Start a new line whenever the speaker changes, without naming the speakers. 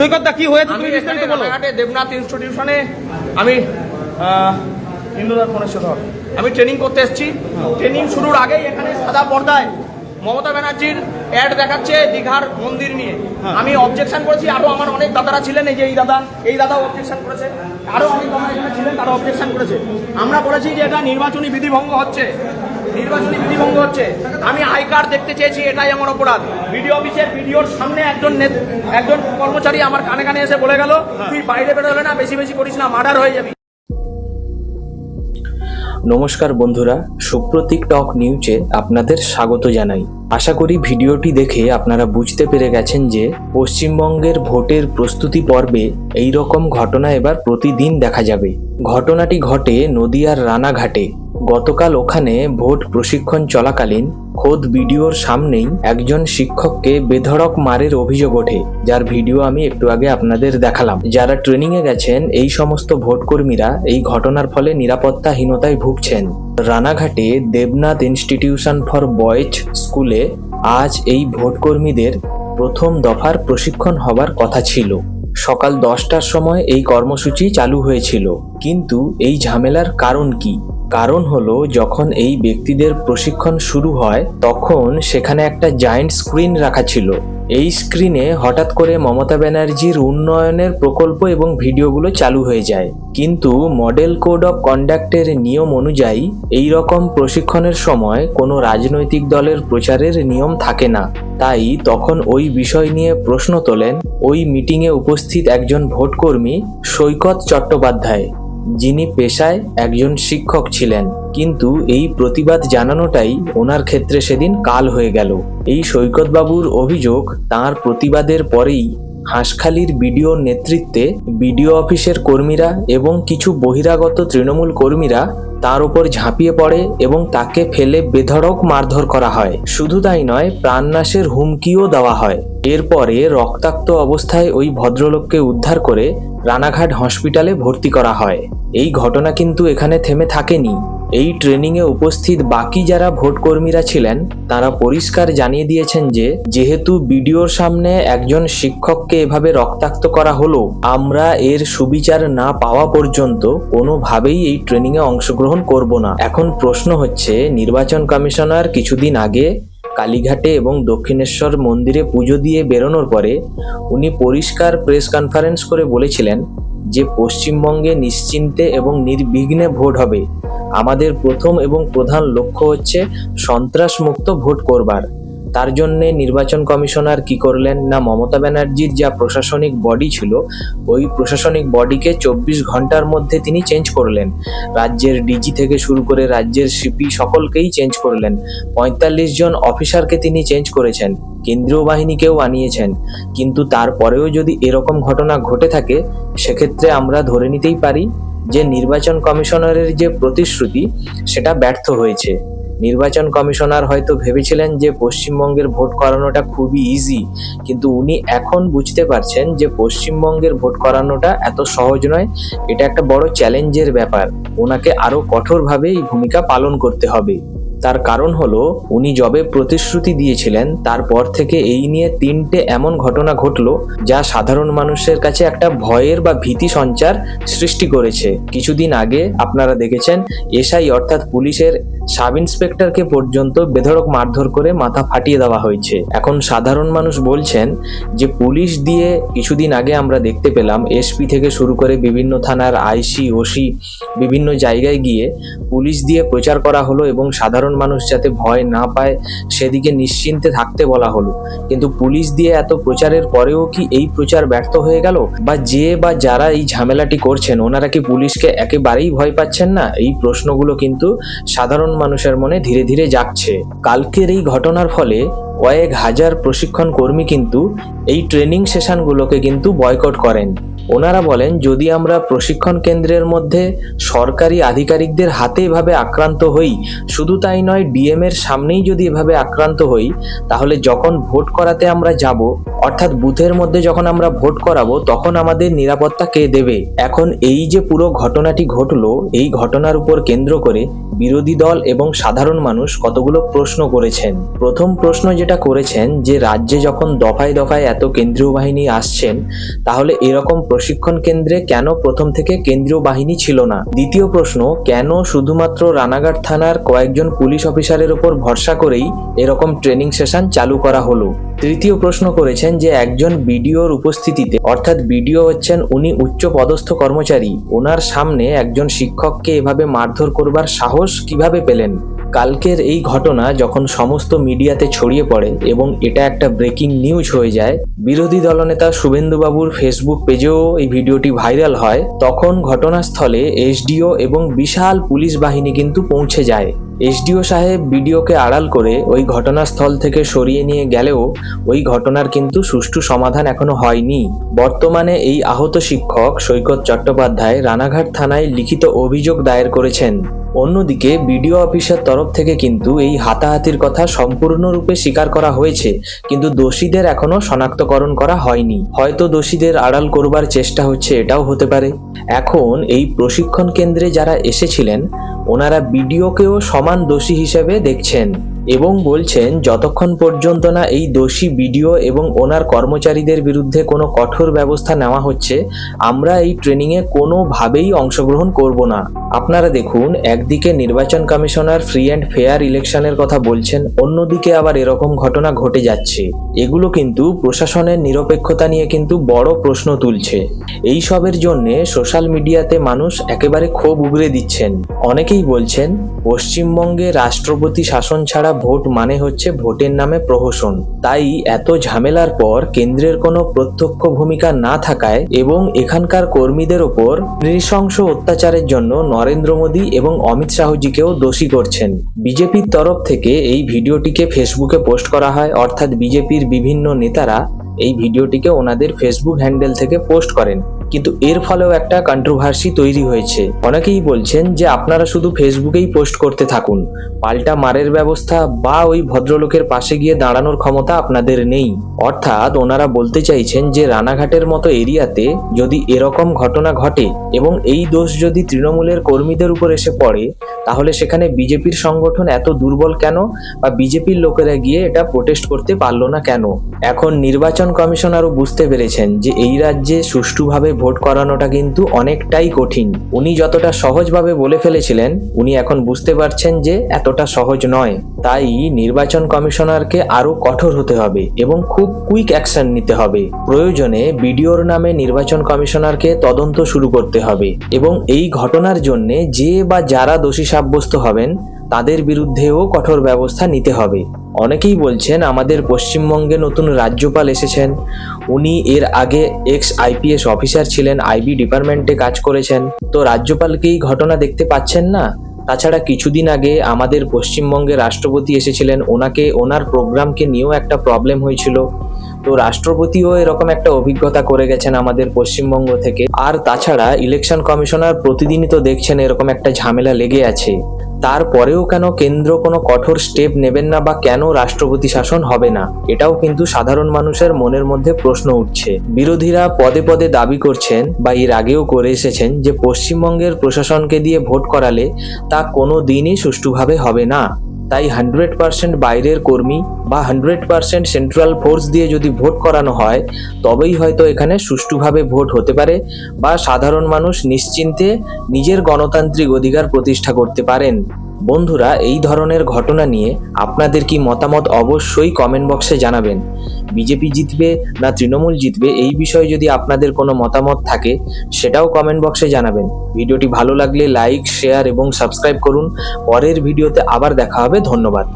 সৈকতদা কি হয়েছে তুমি
আমি
বিস্তারিত বলো।
রানাঘাটে দেবনাথ ইনস্টিটিউশনে আমি ইন্দুদার ফোনের সাথে আমি ট্রেনিং করতে এসেছি। ট্রেনিং শুরুর আগেই এখানে সাদা পর্দায় মমতা ব্যানার্জির অ্যাড দেখাচ্ছে দীঘার মন্দির নিয়ে। আমি অবজেকশন করেছি, আরো আমার অনেক দাদারা ছিলেন, এই যে এই দাদাও অবজেকশন করেছে, আরো অনেক দাদা এখানে ছিলেন তারা অবজেকশন করেছে। আমরা বলেছি যে এটা নির্বাচনী বিধিভঙ্গ হচ্ছে, নির্বাচনী বিধিভঙ্গ হচ্ছে। আমি আই কার্ড দেখতে চেয়েছি, এটাই আমার অপরাধ। বিডিও অফিসের বিডিওর সামনে একজন কর্মচারী আমার কানে কানে এসে বলে গেল, তুই বাইরে বেরোলে না, বেশি বেশি করিস না, মার্ডার হয়ে যাবি।
নমস্কার বন্ধুরা, সুপ্রতীক টক নিউজে আপনাদের স্বাগত জানাই। আশা করি ভিডিওটি দেখে আপনারা বুঝতে পেরে গেছেন যে পশ্চিমবঙ্গের ভোটের প্রস্তুতি পর্বে এই রকম ঘটনা এবার প্রতিদিন দেখা যাবে। ঘটনাটি ঘটে নদিয়ার রানাঘাটে। গতকাল ওখানে ভোট প্রশিক্ষণ চলাকালীন খোদ ভিডিওর সামনেই একজন শিক্ষককে বেধড়ক মারের অভিযোগ ওঠে, যার ভিডিও আমি একটু আগে আপনাদের দেখালাম। যারা ট্রেনিংয়ে গেছেন এই সমস্ত ভোটকর্মীরা এই ঘটনার ফলে নিরাপত্তাহীনতায় ভুগছেন। রানাঘাটে দেবনাথ ইনস্টিটিউশন ফর বয়েজ স্কুলে আজ এই ভোটকর্মীদের প্রথম দফার প্রশিক্ষণ হবার কথা ছিল। সকাল 10টার সময় এই কর্মসূচি চালু হয়েছিল, কিন্তু এই ঝামেলার কারণ কি? কারণ হলো, যখন এই ব্যক্তিদের প্রশিক্ষণ শুরু হয় তখন সেখানে একটা জায়েন্ট স্ক্রিন রাখা ছিল। এই স্ক্রিনে হঠাৎ করে মমতা ব্যানার্জির উন্নয়নের প্রকল্প এবং ভিডিওগুলো চালু হয়ে যায়। কিন্তু মডেল কোড অফ কন্ডাক্টের নিয়ম অনুযায়ী এই রকম প্রশিক্ষণের সময় কোনো রাজনৈতিক দলের প্রচারের নিয়ম থাকে না। তাই তখন ওই বিষয় নিয়ে প্রশ্ন তোলেন ওই মিটিংয়ে উপস্থিত একজন ভোটকর্মী সৈকত চট্টোপাধ্যায়, যিনি পেশায় একজন শিক্ষক ছিলেন। কিন্তু এই প্রতিবাদ জানানোটাই ওনার ক্ষেত্রে সেদিন কাল হয়ে গেল। এই সৈকতবাবুর অভিযোগ, তাঁর প্রতিবাদের পরেই হাঁসখালির বিডিওর নেতৃত্বে বিডিও অফিসের কর্মীরা এবং কিছু বহিরাগত তৃণমূল কর্মীরা তার উপর ঝাঁপিয়ে পড়ে এবং তাকে ফেলে বেধড়ক মারধর করা হয়। শুধু তাই নয়, প্রাণনাশের হুমকিও দেওয়া হয়। এরপরে রক্তাক্ত অবস্থায় ওই ভদ্রলোককে উদ্ধার করে রানাঘাট হসপিটালে ভর্তি করা হয়। এই ঘটনা কিন্তু এখানে থেমে থাকেনি। এই ট্রেনিংয়ে উপস্থিত বাকি যারা ভোটকর্মীরা ছিলেন তারা পরিষ্কার জানিয়ে দিয়েছেন যে যেহেতু বিডিওর সামনে একজন শিক্ষককে এভাবে রক্তাক্ত করা হলো, আমরা এর সুবিচার না পাওয়া পর্যন্ত কোনোভাবেই এই ট্রেনিংয়ে অংশগ্রহণ করব না। এখন প্রশ্ন হচ্ছে, নির্বাচন কমিশনার কিছুদিন আগে কালীঘাটে এবং দক্ষিণেশ্বর মন্দিরে পুজো দিয়ে বেরোনোর পরে উনি পরিষ্কার প্রেস কনফারেন্স করে বলেছিলেন যে পশ্চিমবঙ্গে নিশ্চিন্তে এবং নির্বিঘ্নে ভোট হবে। আমাদের প্রথম এবং প্রধান লক্ষ্য হচ্ছে সন্ত্রাসমুক্ত ভোট করবার। তার জন্যে নির্বাচন কমিশনার কি করলেন না, মমতা ব্যানার্জির যা প্রশাসনিক বডি ছিল ওই প্রশাসনিক বডিকে 24 ঘন্টার মধ্যে তিনি চেঞ্জ করলেন। রাজ্যের ডিজি থেকে শুরু করে রাজ্যের সিপি সকলকেই চেঞ্জ করলেন। 45 জন অফিসারকে তিনি চেঞ্জ করেছেন, কেন্দ্রীয় বাহিনীকেও আনিয়েছেন। কিন্তু তারপরেও যদি এরকম ঘটনা ঘটে থাকে, সেক্ষেত্রে আমরা ধরে নিতেই পারি যে নির্বাচন কমিশনারের যে প্রতিশ্রুতি সেটা ব্যর্থ হয়েছে। নির্বাচন কমিশনার হয়তো ভেবেছিলেন যে পশ্চিমবঙ্গের ভোট করানোটা খুবই ইজি, কিন্তু উনি এখন বুঝতে পারছেন যে পশ্চিমবঙ্গের ভোট করানোটা এত সহজ নয়, এটা একটা বড় চ্যালেঞ্জের ব্যাপার। ওনাকে আরো কঠোরভাবে এই ভূমিকা পালন করতে হবে। তার কারণ হলো, উনি যবে প্রতিশ্রুতি দিয়েছিলেন তারপর থেকে এই নিয়ে 3টে এমন ঘটনা ঘটলো যা সাধারণ মানুষের কাছে একটা ভয়ের বা ভীতি সঞ্চার সৃষ্টি করেছে। কিছুদিন আগে আপনারা দেখেছেন এসআই অর্থাৎ পুলিশের সাব ইন্সপেক্টরকে পর্যন্ত বেধড়ক মারধর করে মাথা ফাটিয়ে দেওয়া হয়েছে। এখন সাধারণ মানুষ বলছেন যে পুলিশ দিয়ে, কিছুদিন আগে আমরা দেখতে পেলাম এসপি থেকে শুরু করে বিভিন্ন থানার আইসি, ওসি বিভিন্ন জায়গায় গিয়ে পুলিশ দিয়ে প্রচার করা হলো এবং সাধারণ মানুষ যাতে ভয় না পায় সেদিকে নিশ্চিন্তে থাকতে বলা হলো। কিন্তু পুলিশ দিয়ে এত প্রচারের পরেও কি এই প্রচার ব্যর্থ হয়ে গেল? বা যারা এই ঝামেলাটি করছেন ওনারা কি পুলিশকে একেবারেই ভয় পাচ্ছেন না? এই প্রশ্নগুলো কিন্তু সাধারণ মানুষের মনে ধীরে ধীরে জাগছে। কালকের এই ঘটনার ফলে কয়েক হাজার প্রশিক্ষণ কর্মী কিন্তু এই ট্রেনিং সেশনগুলোকে কিন্তু বয়কট করেন। ওনারা বলেন, যদি আমরা প্রশিক্ষণ কেন্দ্রের মধ্যে সরকারি আধিকারিকদের হাতে এভাবে আক্রান্ত হই, শুধু তাই নয় ডিএম এর সামনেই যদি এভাবে আক্রান্ত হই, তাহলে যখন ভোট করাতে আমরা যাব, অর্থাৎ বুথের মধ্যে যখন আমরা ভোট করাবো, তখন আমাদের নিরাপত্তা কে দেবে? এখন এই যে পুরো ঘটনাটি ঘটলো, এই ঘটনার উপর কেন্দ্র করে বিরোধী দল এবং সাধারণ মানুষ কতগুলো প্রশ্ন করেছেন। প্রথম প্রশ্ন যেটা করেছেন যে রাজ্যে যখন দফায় দফায় এত কেন্দ্রীয় বাহিনী আসছেন, তাহলে এরকম প্রশিক্ষণ কেন্দ্রে কেন প্রথম থেকে কেন্দ্রীয় বাহিনী ছিল না। দ্বিতীয় প্রশ্ন, কেন শুধুমাত্র রানাঘাট থানার কয়েকজন পুলিশ অফিসারের উপর ভরসা করেই এরকম ট্রেনিং সেশন চালু করা হলো। তৃতীয় প্রশ্ন করেছেন যে একজন বিডিওর উপস্থিতিতে, অর্থাৎ বিডিও হচ্ছেন উনি উচ্চ পদস্থ কর্মচারী, ওনার সামনে একজন শিক্ষককে এভাবে মারধর করবার সাহস কিভাবে পেলেন। কালকের এই ঘটনা যখন সমস্ত মিডিয়াতে ছড়িয়ে পড়ে এবং এটা একটা ব্রেকিং নিউজ হয়ে যায়, বিরোধী দলনেতা শুভেন্দুবাবুর ফেসবুক পেজেও এই ভিডিওটি ভাইরাল হয়, তখন ঘটনাস্থলে এসডিও এবং বিশাল পুলিশ বাহিনী কিন্তু পৌঁছে যায়। এসডিও সাহেব বিডিওকে আড়াল করে ওই ঘটনাস্থল থেকে সরিয়ে নিয়ে গেলেও ওই ঘটনার কিন্তু সুষ্ঠু সমাধান এখনো হয়নি। বর্তমানে এই আহত শিক্ষক সৈকত চট্টোপাধ্যায় রানাঘাট থানায় লিখিত অভিযোগ দায়ের করেছেন। অন্যদিকে বিডিও অফিসের তরফ থেকে কিন্তু এই হাতাহাতির কথা সম্পূর্ণরূপে স্বীকার করা হয়েছে, কিন্তু দোষীদের এখনো শনাক্তকরণ করা হয়নি। হয়তো দোষীদের আড়াল করবার চেষ্টা হচ্ছে, এটাও হতে পারে। এখন এই প্রশিক্ষণ কেন্দ্রে যারা এসেছিলেন ওনারা বিডিওকেও সমান দোষী হিসেবে দেখছেন এবং বলছেন যতক্ষণ পর্যন্ত না এই দোষী বিডিও এবং ওনার কর্মচারীদের বিরুদ্ধে কোনো কঠোর ব্যবস্থা নেওয়া হচ্ছে, আমরা এই ট্রেনিংয়ে কোনোভাবেই অংশগ্রহণ করব না। আপনারা দেখুন, একদিকে নির্বাচন কমিশনার ফ্রি অ্যান্ড ফেয়ার ইলেকশনের কথা বলছেন, অন্যদিকে আবার এরকম ঘটনা ঘটে যাচ্ছে। এগুলো কিন্তু প্রশাসনের নিরপেক্ষতা নিয়ে কিন্তু বড় প্রশ্ন তুলছে। এই সবের জন্যে সোশ্যাল মিডিয়াতে মানুষ একেবারে ক্ষোভ উগরে দিচ্ছেন। অনেকেই বলছেন পশ্চিমবঙ্গে রাষ্ট্রপতি শাসন ছাড়া ভোট মানে হচ্ছে ভোটের নামে প্রহসন। তাই এত ঝামেলার পর কেন্দ্রের কোনো প্রত্যক্ষ ভূমিকা না থাকায় এবং এখানকার কর্মীদের ওপর নৃশংস অত্যাচারের জন্য নরেন্দ্র মোদী এবং অমিত শাহজিকেও দোষী করছেন। বিজেপির তরফ থেকে এই ভিডিওটিকে ফেসবুকে পোস্ট করা হয়, অর্থাৎ বিজেপির বিভিন্ন নেতারা এই ভিডিওটিকে ওনাদের ফেসবুক হ্যান্ডেল থেকে পোস্ট করেন, কিন্তু এর ফলেও একটা কন্ট্রোভার্সি তৈরি হয়েছে। অনেকেই বলছেন যে আপনারা শুধু ফেসবুকেই পোস্ট করতে থাকুন, পাল্টা মারের ব্যবস্থা বা ওই ভদ্রলোকের পাশে গিয়ে দাঁড়ানোর ক্ষমতা আপনাদের নেই। অর্থাৎ ওনারা বলতে চাইছেন যে রানাঘাটের মতো এরিয়াতে যদি এরকম ঘটনা ঘটে এবং এই দোষ যদি তৃণমূলের কর্মীদের উপর এসে পড়ে, তাহলে সেখানে বিজেপির সংগঠন এত দুর্বল কেন, বা বিজেপির লোকেরা গিয়ে এটা প্রোটেস্ট করতে পারলো না কেন। এখন নির্বাচন কমিশনারও বুঝতে পেরেছেন যে এই রাজ্যে সুষ্ঠুভাবে ভোট করানোটা কিন্তু অনেকটাই কঠিন। উনি যতটা সহজভাবে বলে ফেলেছিলেন, উনি এখন বুঝতে পারছেন যে এতটা সহজ নয়। তাই নির্বাচন কমিশনারকে আরো কঠোর হতে হবে এবং খুব কুইক অ্যাকশন নিতে হবে। প্রয়োজনে বিডিওর নামে নির্বাচন কমিশনারকে তদন্ত শুরু করতে হবে এবং এই ঘটনার জন্য যে বা যারা দোষী সাব্যস্ত হবেন তাদের বিরুদ্ধেও কঠোর ব্যবস্থা নিতে হবে। অনেকেই বলছেন আমাদের পশ্চিমবঙ্গে নতুন রাজ্যপাল এসেছেন, উনি এর আগে আইপিএস অফিসার ছিলেন, আইবি ডিপার্টমেন্টে কাজ করেছেন, তো রাজ্যপালকেই ঘটনা দেখতে পাচ্ছেন না। তাছাড়া কিছুদিন আগে আমাদের পশ্চিমবঙ্গে রাষ্ট্রপতি এসেছিলেন, ওনাকে ওনার প্রোগ্রামকে নিয়েও একটা প্রবলেম হয়েছিল, তো রাষ্ট্রপতিও এরকম একটা অভিজ্ঞতা করে গেছেন আমাদের পশ্চিমবঙ্গ থেকে। আর তাছাড়া ইলেকশন কমিশনার প্রতিদিনই তো দেখছেন এরকম একটা ঝামেলা লেগে আছে। তারপরেও কেন কেন্দ্র কোনো কঠোর স্টেপ নেবেন না, বা কেন রাষ্ট্রপতি শাসন হবে না, এটাও কিন্তু সাধারণ মানুষের মনের মধ্যে প্রশ্ন উঠছে। বিরোধীরা পদে পদে দাবি করছেন বা এর আগেও করে এসেছেন যে পশ্চিমবঙ্গের প্রশাসনকে দিয়ে ভোট করালে তা কোনো দিনই সুষ্ঠুভাবে হবে না। তাই 100% বাইরের কর্মী বা 100% সেন্ট্রাল ফোর্স দিয়ে যদি ভোট করানো হয়, তবেই হয়তো এখানে সুষ্ঠুভাবে ভোট হতে পারে বা সাধারণ মানুষ নিশ্চিন্তে নিজের গণতান্ত্রিক অধিকার প্রতিষ্ঠা করতে পারেন। বন্ধুরা, এই ধরনের ঘটনা নিয়ে আপনাদের কি মতামত অবশ্যই কমেন্ট বক্সে জানাবেন। বিজেপি জিতবে না তৃণমূল জিতবে, এই বিষয়ে যদি আপনাদের কোনো মতামত থাকে সেটাও কমেন্ট বক্সে জানাবেন। ভিডিওটি ভালো লাগলে লাইক, শেয়ার এবং সাবস্ক্রাইব করুন। পরের ভিডিওতে আবার দেখা হবে। ধন্যবাদ।